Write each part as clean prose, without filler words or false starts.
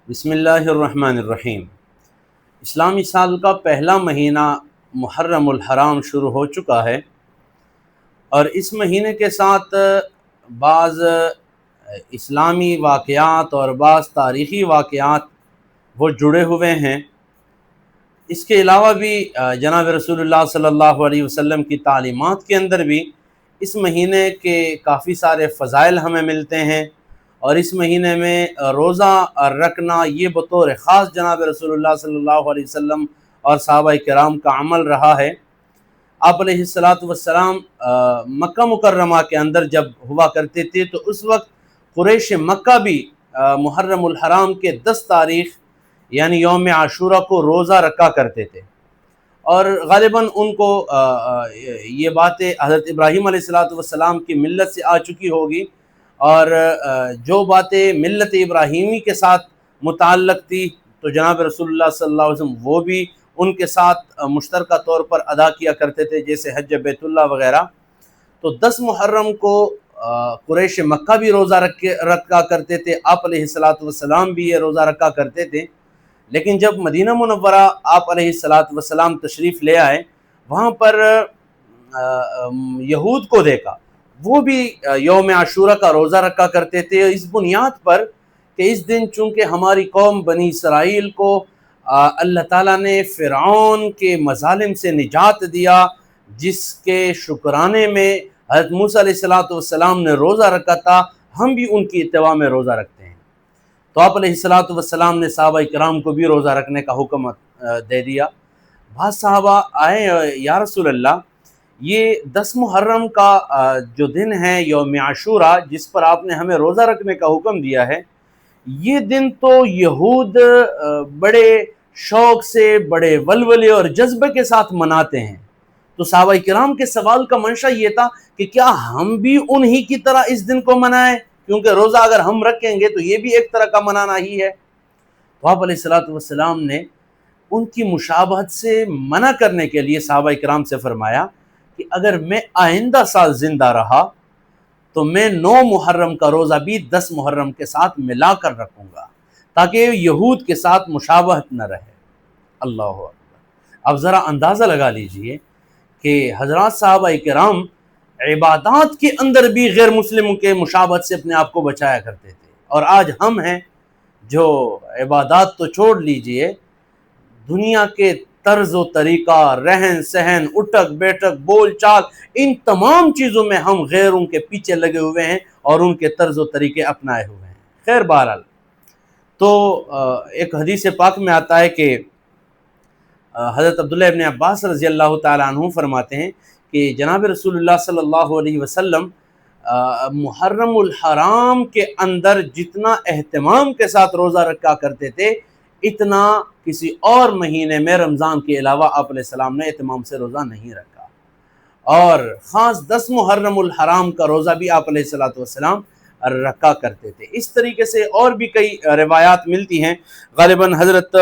بسم اللہ الرحمن الرحیم۔ اسلامی سال کا پہلا مہینہ محرم الحرام شروع ہو چکا ہے، اور اس مہینے کے ساتھ بعض اسلامی واقعات اور بعض تاریخی واقعات وہ جڑے ہوئے ہیں۔ اس کے علاوہ بھی جناب رسول اللہ صلی اللہ علیہ وسلم کی تعلیمات کے اندر بھی اس مہینے کے کافی سارے فضائل ہمیں ملتے ہیں، اور اس مہینے میں روزہ رکھنا یہ بطور خاص جناب رسول اللہ صلی اللہ علیہ وسلم اور صحابہ کرام کا عمل رہا ہے۔ آپ علیہ السلام مکہ مکرمہ کے اندر جب ہوا کرتے تھے تو اس وقت قریش مکہ بھی محرم الحرام کے 10 تاریخ یعنی یوم عاشورہ کو روزہ رکھا کرتے تھے، اور غالباً ان کو یہ باتیں حضرت ابراہیم علیہ السلام کی ملت سے آ چکی ہوگی، اور جو باتیں ملت ابراہیمی کے ساتھ متعلق تھی تو جناب رسول اللہ صلی اللہ علیہ وسلم وہ بھی ان کے ساتھ مشترکہ طور پر ادا کیا کرتے تھے، جیسے حج بیت اللہ وغیرہ۔ تو 10 محرم کو قریش مکہ بھی روزہ رکھا کرتے تھے، آپ علیہ السلام بھی یہ روزہ رکھا کرتے تھے۔ لیکن جب مدینہ منورہ آپ علیہ السلام تشریف لے آئے، وہاں پر یہود کو دیکھا، وہ بھی یوم عاشورہ کا روزہ رکھا کرتے تھے، اس بنیاد پر کہ اس دن چونکہ ہماری قوم بنی اسرائیل کو اللہ تعالیٰ نے فرعون کے مظالم سے نجات دیا، جس کے شکرانے میں حضرت موسیٰ علیہ السلام نے روزہ رکھا تھا، ہم بھی ان کی اتباع میں روزہ رکھتے ہیں۔ تو آپ علیہ السلام نے صحابہ کرام کو بھی روزہ رکھنے کا حکم دے دیا۔ بعض صحابہ آئے، یا رسول اللہ، یہ 10 محرم کا جو دن ہے یوم عاشورہ جس پر آپ نے ہمیں روزہ رکھنے کا حکم دیا ہے، یہ دن تو یہود بڑے شوق سے، بڑے ولولے اور جذبے کے ساتھ مناتے ہیں۔ تو صحابہ کرام کے سوال کا منشا یہ تھا کہ کیا ہم بھی انہی کی طرح اس دن کو منائیں، کیونکہ روزہ اگر ہم رکھیں گے تو یہ بھی ایک طرح کا منانا ہی ہے۔ تو آپ علیہ السلام نے ان کی مشابہت سے منع کرنے کے لیے صحابہ کرام سے فرمایا کہ اگر میں آئندہ سال زندہ رہا تو میں 9 محرم کا روزہ بھی 10 محرم کے ساتھ ملا کر رکھوں گا، تاکہ یہود کے ساتھ مشابہت نہ رہے۔ اللہ اکبر۔ اب ذرا اندازہ لگا لیجئے کہ حضرات صحابہ کرام عبادات کے اندر بھی غیر مسلموں کے مشابہت سے اپنے آپ کو بچایا کرتے تھے، اور آج ہم ہیں جو عبادات تو چھوڑ لیجئے، دنیا کے طرز و طریقہ، رہن سہن، اٹھک بیٹھک، بول چال، ان تمام چیزوں میں ہم غیروں کے پیچھے لگے ہوئے ہیں اور ان کے طرز و طریقے اپنائے ہوئے ہیں۔ خیر بہرحال، تو ایک حدیث پاک میں آتا ہے کہ حضرت عبداللہ ابن عباس رضی اللہ تعالیٰ عنہ فرماتے ہیں کہ جناب رسول اللہ صلی اللہ علیہ وسلم محرم الحرام کے اندر جتنا اہتمام کے ساتھ روزہ رکھا کرتے تھے، اتنا کسی اور مہینے میں رمضان کے علاوہ آپ علیہ السلام نے اہتمام سے روزہ نہیں رکھا، اور خاص 10 محرم الحرام کا روزہ بھی آپ علیہ السلام رکھا کرتے تھے۔ اس طریقے سے اور بھی کئی روایات ملتی ہیں۔ غالباً حضرت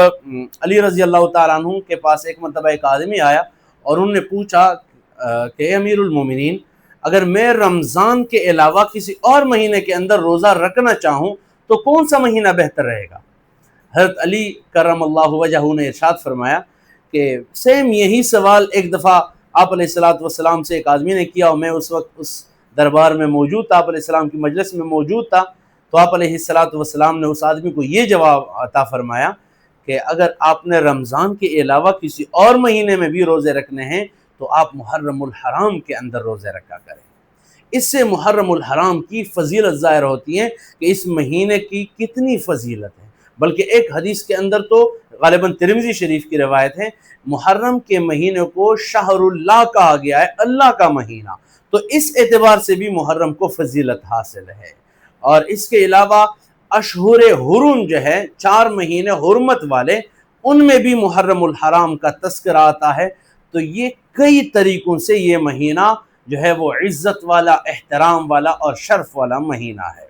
علی رضی اللہ تعالیٰ عنہ کے پاس ایک مرتبہ ایک آدمی آیا اور انہوں نے پوچھا کہ امیر المومنین، اگر میں رمضان کے علاوہ کسی اور مہینے کے اندر روزہ رکھنا چاہوں تو کون سا مہینہ بہتر رہے گا؟ حضرت علی کرم اللہ وجہہ نے ارشاد فرمایا کہ سیم یہی سوال ایک دفعہ آپ علیہ السلام سے ایک آدمی نے کیا، اور میں اس وقت اس دربار میں موجود تھا، آپ علیہ السلام کی مجلس میں موجود تھا۔ تو آپ علیہ السلام نے اس آدمی کو یہ جواب عطا فرمایا کہ اگر آپ نے رمضان کے علاوہ کسی اور مہینے میں بھی روزے رکھنے ہیں تو آپ محرم الحرام کے اندر روزے رکھا کریں۔ اس سے محرم الحرام کی فضیلت ظاہر ہوتی ہے کہ اس مہینے کی کتنی فضیلت ہے۔ بلکہ ایک حدیث کے اندر تو غالباً ترمذی شریف کی روایت ہے، محرم کے مہینے کو شہر اللہ کہا گیا ہے، اللہ کا مہینہ، تو اس اعتبار سے بھی محرم کو فضیلت حاصل ہے۔ اور اس کے علاوہ اشہر حرم جو ہے، 4 مہینے حرمت والے، ان میں بھی محرم الحرام کا تذکرہ آتا ہے۔ تو یہ کئی طریقوں سے یہ مہینہ جو ہے وہ عزت والا، احترام والا اور شرف والا مہینہ ہے۔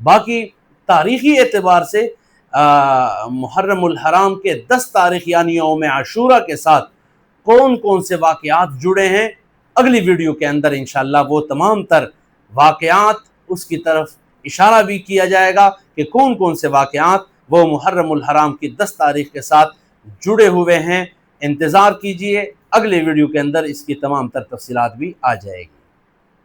باقی تاریخی اعتبار سے محرم الحرام کے 10 تاریخ یعنی یوم عاشورہ کے ساتھ کون کون سے واقعات جڑے ہیں، اگلی ویڈیو کے اندر انشاءاللہ وہ تمام تر واقعات اس کی طرف اشارہ بھی کیا جائے گا کہ کون کون سے واقعات وہ محرم الحرام کی 10 تاریخ کے ساتھ جڑے ہوئے ہیں۔ انتظار کیجئے، اگلے ویڈیو کے اندر اس کی تمام تر تفصیلات بھی آ جائے گی۔